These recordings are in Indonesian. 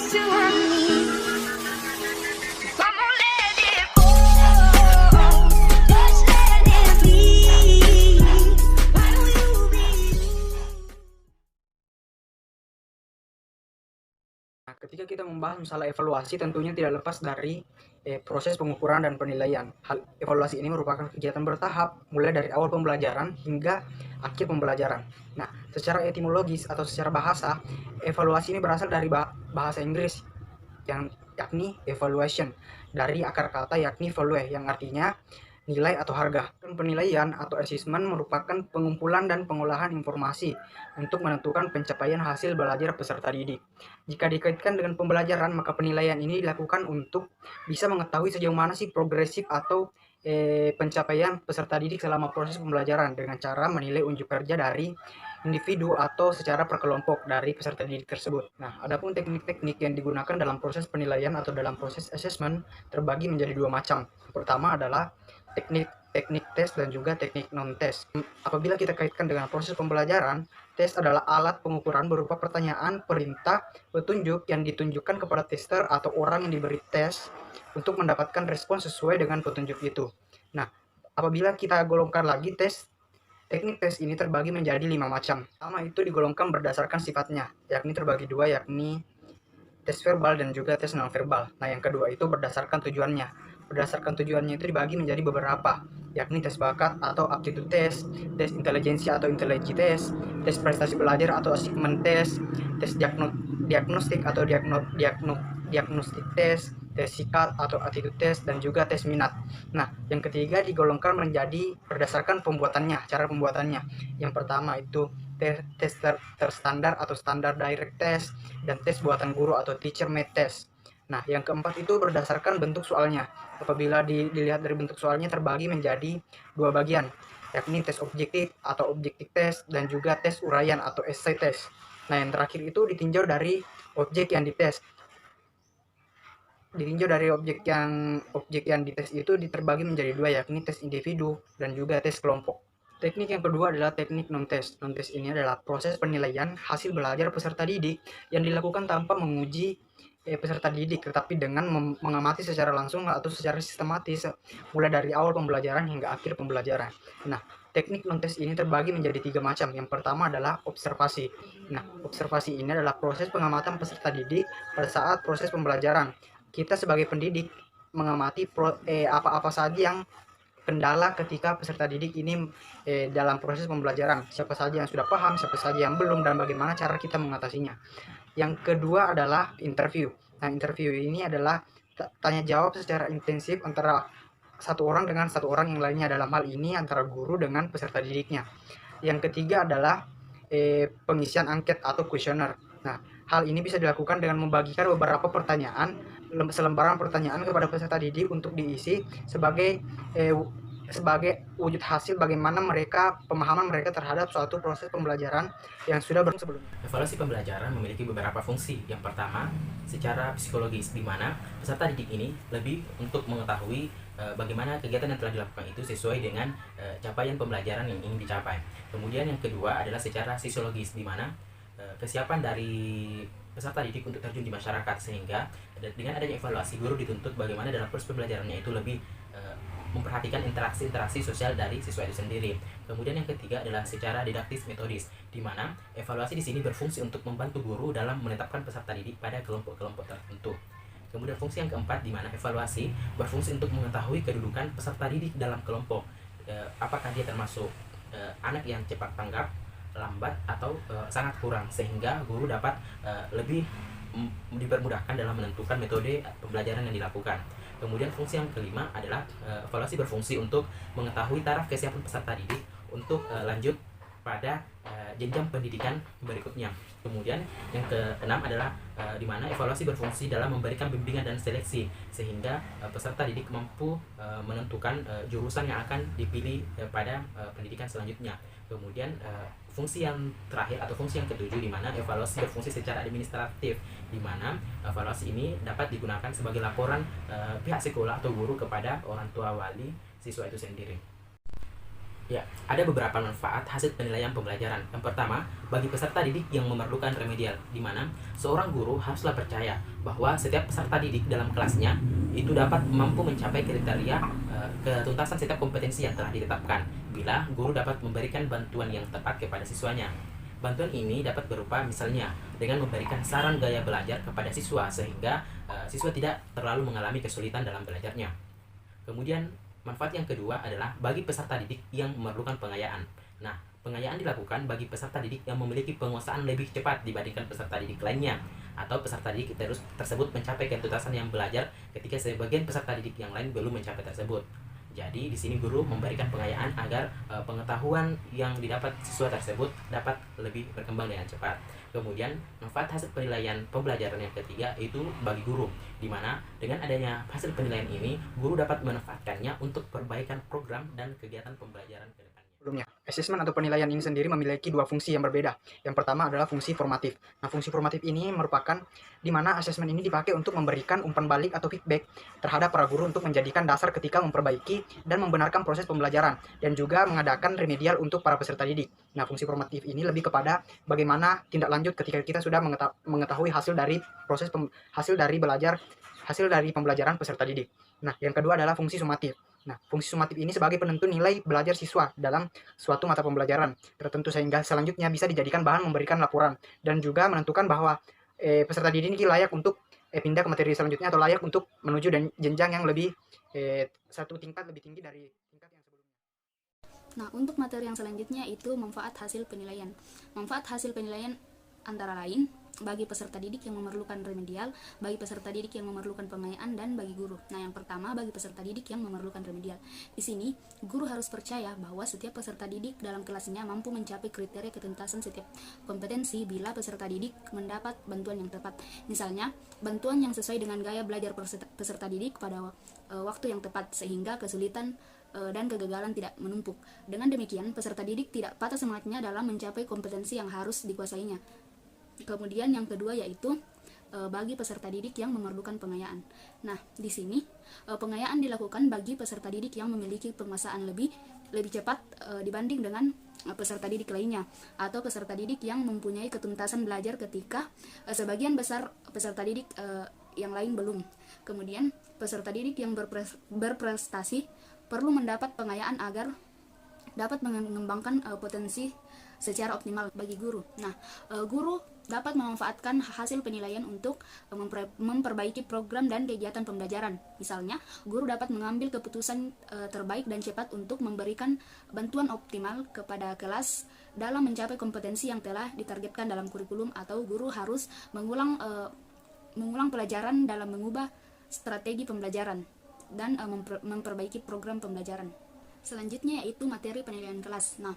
used to have me. Come on, let it go. Just let it be. Why will you be? Nah, ketika kita membahas masalah evaluasi, tentunya tidak lepas dari proses pengukuran dan penilaian. Hal evaluasi ini merupakan kegiatan bertahap, mulai dari awal pembelajaran hingga akhir pembelajaran. Nah, secara etimologis atau secara bahasa, evaluasi ini berasal dari bahasa Inggris yang yakni evaluation, dari akar kata yakni value yang artinya nilai atau harga. Penilaian atau assessment merupakan pengumpulan dan pengolahan informasi untuk menentukan pencapaian hasil belajar peserta didik. Jika dikaitkan dengan pembelajaran, maka penilaian ini dilakukan untuk bisa mengetahui sejauh mana sih progresif atau pencapaian peserta didik selama proses pembelajaran dengan cara menilai unjuk kerja dari individu atau secara perkelompok dari peserta didik tersebut. Nah, adapun teknik-teknik yang digunakan dalam proses penilaian atau dalam proses assessment terbagi menjadi dua macam. Pertama adalah teknik tes dan juga teknik non-tes. Apabila kita kaitkan dengan proses pembelajaran, tes adalah alat pengukuran berupa pertanyaan, perintah, petunjuk yang ditunjukkan kepada tester atau orang yang diberi tes untuk mendapatkan respon sesuai dengan petunjuk itu. Nah, apabila kita golongkan lagi teknik tes ini terbagi menjadi 5 macam. Pertama itu digolongkan berdasarkan sifatnya, yakni terbagi dua, yakni tes verbal dan juga tes non-verbal. Nah, yang kedua itu berdasarkan tujuannya. Berdasarkan tujuannya itu dibagi menjadi beberapa, yakni tes bakat atau aptitude test, tes intelijensi atau intelligence test, tes prestasi belajar atau achievement test, tes diagnostik atau diagnostik test, tes psikat atau attitude test, dan juga tes minat. Nah, yang ketiga digolongkan menjadi berdasarkan pembuatannya, cara pembuatannya. Yang pertama itu tes terstandar atau standar direct test, dan tes buatan guru atau teacher made test. Nah, yang keempat itu berdasarkan bentuk soalnya. Apabila dilihat dari bentuk soalnya terbagi menjadi dua bagian, yakni tes objektif atau objektif test dan juga tes uraian atau essay test. Nah, yang terakhir itu ditinjau dari objek yang dites. Objek yang dites itu terbagi menjadi dua, yakni tes individu dan juga tes kelompok. Teknik yang kedua adalah teknik non-test. Non-test ini adalah proses penilaian hasil belajar peserta didik yang dilakukan tanpa menguji peserta didik, tetapi dengan mengamati secara langsung atau secara sistematis mulai dari awal pembelajaran hingga akhir pembelajaran. Nah, teknik non-test ini terbagi menjadi 3 macam. Yang pertama adalah observasi. Nah, observasi ini adalah proses pengamatan peserta didik pada saat proses pembelajaran. Kita sebagai pendidik mengamati apa-apa saja yang kendala ketika peserta didik ini dalam proses pembelajaran. Siapa saja yang sudah paham, siapa saja yang belum, dan bagaimana cara kita mengatasinya. Yang kedua adalah interview. Nah, interview ini adalah tanya jawab secara intensif antara satu orang dengan satu orang yang lainnya, dalam hal ini antara guru dengan peserta didiknya. Yang ketiga adalah pengisian angket atau kuesioner. Nah, hal ini bisa dilakukan dengan membagikan beberapa pertanyaan, selembaran pertanyaan kepada peserta didik untuk diisi sebagai wujud hasil bagaimana pemahaman mereka terhadap suatu proses pembelajaran yang sudah berlangsung sebelumnya. Evaluasi pembelajaran memiliki beberapa fungsi. Yang pertama, secara psikologis, di mana peserta didik ini lebih untuk mengetahui bagaimana kegiatan yang telah dilakukan itu sesuai dengan capaian pembelajaran yang ingin dicapai. Kemudian yang kedua adalah secara sosiologis, di mana kesiapan dari peserta didik untuk terjun di masyarakat, sehingga dengan adanya evaluasi, guru dituntut bagaimana dalam proses pembelajarannya itu lebih memperhatikan interaksi sosial dari siswa itu sendiri. Kemudian yang ketiga adalah secara didaktis metodis, di mana evaluasi di sini berfungsi untuk membantu guru dalam menetapkan peserta didik pada kelompok-kelompok tertentu. Kemudian fungsi yang keempat, di mana evaluasi berfungsi untuk mengetahui kedudukan peserta didik dalam kelompok. Apakah dia termasuk anak yang cepat tanggap, lambat, atau sangat kurang, sehingga guru dapat lebih dipermudahkan dalam menentukan metode pembelajaran yang dilakukan. Kemudian fungsi yang kelima adalah evaluasi berfungsi untuk mengetahui taraf kesiapan peserta didik untuk lanjut pada jenjang pendidikan berikutnya. Kemudian yang keenam adalah di mana evaluasi berfungsi dalam memberikan bimbingan dan seleksi, sehingga peserta didik mampu menentukan jurusan yang akan dipilih pada pendidikan selanjutnya. Kemudian fungsi yang terakhir atau fungsi yang ketujuh, di mana evaluasi berfungsi secara administratif, di mana evaluasi ini dapat digunakan sebagai laporan pihak sekolah atau guru kepada orang tua wali siswa itu sendiri. Ya, ada beberapa manfaat hasil penilaian pembelajaran. Yang pertama, bagi peserta didik yang memerlukan remedial, di mana seorang guru haruslah percaya bahwa setiap peserta didik dalam kelasnya itu dapat mampu mencapai kriteria ketuntasan setiap kompetensi yang telah ditetapkan, bila guru dapat memberikan bantuan yang tepat kepada siswanya. Bantuan ini dapat berupa misalnya dengan memberikan saran gaya belajar kepada siswa sehingga siswa tidak terlalu mengalami kesulitan dalam belajarnya. Kemudian manfaat yang kedua adalah bagi peserta didik yang memerlukan pengayaan. Nah, pengayaan dilakukan bagi peserta didik yang memiliki penguasaan lebih cepat dibandingkan peserta didik lainnya, atau peserta didik tersebut mencapai ketuntasan yang belajar ketika sebagian peserta didik yang lain belum mencapai tersebut. Jadi di sini guru memberikan pengayaan agar pengetahuan yang didapat siswa tersebut dapat lebih berkembang dengan cepat. Kemudian manfaat hasil penilaian pembelajaran yang ketiga itu bagi guru, di mana dengan adanya hasil penilaian ini guru dapat memanfaatkannya untuk perbaikan program dan kegiatan pembelajaran ke depannya. Sebelumnya, asesmen atau penilaian ini sendiri memiliki dua fungsi yang berbeda. Yang pertama adalah fungsi formatif. Nah, fungsi formatif ini merupakan di mana asesmen ini dipakai untuk memberikan umpan balik atau feedback terhadap para guru untuk menjadikan dasar ketika memperbaiki dan membenarkan proses pembelajaran, dan juga mengadakan remedial untuk para peserta didik. Nah, fungsi formatif ini lebih kepada bagaimana tindak lanjut ketika kita sudah mengetahui hasil dari hasil dari pembelajaran peserta didik. Nah, yang kedua adalah fungsi sumatif. Nah, fungsi sumatif ini sebagai penentu nilai belajar siswa dalam suatu mata pembelajaran tertentu, sehingga selanjutnya bisa dijadikan bahan memberikan laporan dan juga menentukan bahwa peserta didik ini layak untuk pindah ke materi selanjutnya atau layak untuk menuju jenjang yang lebih satu tingkat lebih tinggi dari tingkat yang sebelumnya. Nah, untuk materi yang selanjutnya itu manfaat hasil penilaian. Manfaat hasil penilaian antara lain bagi peserta didik yang memerlukan remedial, bagi peserta didik yang memerlukan pengayaan, dan bagi guru. Nah, yang pertama bagi peserta didik yang memerlukan remedial. Di sini, guru harus percaya bahwa setiap peserta didik dalam kelasnya mampu mencapai kriteria ketuntasan setiap kompetensi bila peserta didik mendapat bantuan yang tepat. Misalnya, bantuan yang sesuai dengan gaya belajar peserta didik pada waktu yang tepat sehingga kesulitan dan kegagalan tidak menumpuk. Dengan demikian, peserta didik tidak patah semangatnya dalam mencapai kompetensi yang harus dikuasainya. Kemudian yang kedua yaitu bagi peserta didik yang memerlukan pengayaan. Nah, di sini pengayaan dilakukan bagi peserta didik yang memiliki penguasaan lebih cepat dibanding dengan peserta didik lainnya, atau peserta didik yang mempunyai ketuntasan belajar ketika sebagian besar peserta didik yang lain belum. Kemudian peserta didik yang berprestasi perlu mendapat pengayaan agar dapat mengembangkan potensi secara optimal bagi guru. Nah, guru dapat memanfaatkan hasil penilaian untuk memperbaiki program dan kegiatan pembelajaran. Misalnya, guru dapat mengambil keputusan terbaik dan cepat untuk memberikan bantuan optimal kepada kelas dalam mencapai kompetensi yang telah ditargetkan dalam kurikulum, atau guru harus mengulang pelajaran dalam mengubah strategi pembelajaran dan memperbaiki program pembelajaran. Selanjutnya yaitu materi penilaian kelas. Nah,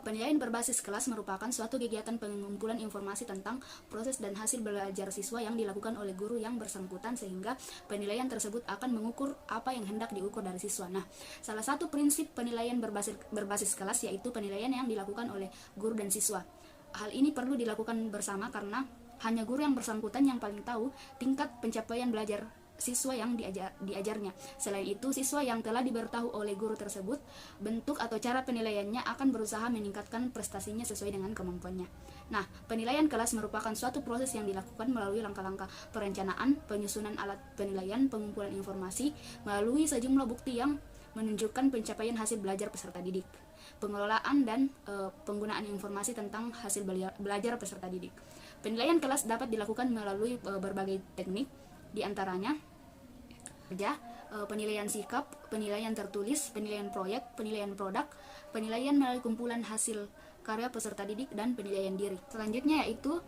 penilaian berbasis kelas merupakan suatu kegiatan pengumpulan informasi tentang proses dan hasil belajar siswa yang dilakukan oleh guru yang bersangkutan, sehingga penilaian tersebut akan mengukur apa yang hendak diukur dari siswa. Nah, salah satu prinsip penilaian berbasis kelas yaitu penilaian yang dilakukan oleh guru dan siswa. Hal ini perlu dilakukan bersama karena hanya guru yang bersangkutan yang paling tahu tingkat pencapaian belajar siswa yang diajarnya. Selain itu, siswa yang telah diberitahu oleh guru tersebut bentuk atau cara penilaiannya akan berusaha meningkatkan prestasinya sesuai dengan kemampuannya. Nah, penilaian kelas merupakan suatu proses yang dilakukan melalui langkah-langkah perencanaan, penyusunan alat penilaian, pengumpulan informasi, melalui sejumlah bukti yang menunjukkan pencapaian hasil belajar peserta didik, pengelolaan dan penggunaan informasi tentang hasil belajar peserta didik. Penilaian kelas dapat dilakukan melalui berbagai teknik, di antaranya penilaian sikap, penilaian tertulis, penilaian proyek, penilaian produk, penilaian melalui kumpulan hasil karya peserta didik, dan penilaian diri. Selanjutnya yaitu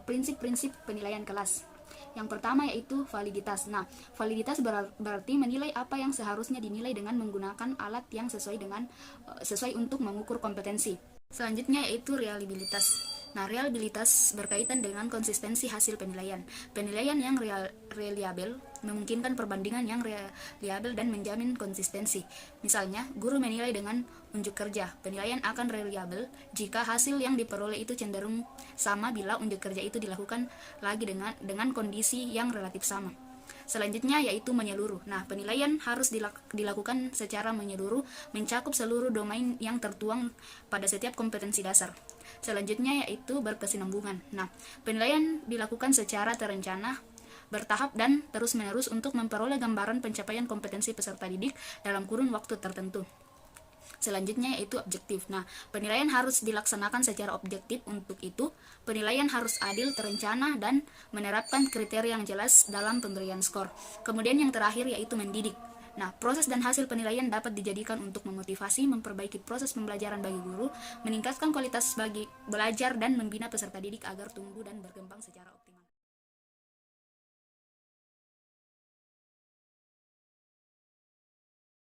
prinsip-prinsip penilaian kelas. Yang pertama yaitu validitas. Nah, validitas berarti menilai apa yang seharusnya dinilai dengan menggunakan alat yang sesuai untuk mengukur kompetensi. Selanjutnya yaitu reliabilitas. Nah, reliabilitas berkaitan dengan konsistensi hasil penilaian. Penilaian yang reliabel memungkinkan perbandingan yang reliabel dan menjamin konsistensi. Misalnya, guru menilai dengan unjuk kerja. Penilaian akan reliabel jika hasil yang diperoleh itu cenderung sama bila unjuk kerja itu dilakukan lagi dengan kondisi yang relatif sama. Selanjutnya yaitu menyeluruh. Nah, penilaian harus dilakukan secara menyeluruh, mencakup seluruh domain yang tertuang pada setiap kompetensi dasar. Selanjutnya yaitu berkesinambungan. Nah, penilaian dilakukan secara terencana, bertahap dan terus-menerus untuk memperoleh gambaran pencapaian kompetensi peserta didik dalam kurun waktu tertentu. Selanjutnya yaitu objektif. Nah, penilaian harus dilaksanakan secara objektif. Untuk itu, penilaian harus adil, terencana, dan menerapkan kriteria yang jelas dalam pemberian skor. Kemudian yang terakhir yaitu mendidik. Nah, proses dan hasil penilaian dapat dijadikan untuk memotivasi, memperbaiki proses pembelajaran bagi guru, meningkatkan kualitas bagi belajar, dan membina peserta didik agar tumbuh dan berkembang secara optimal.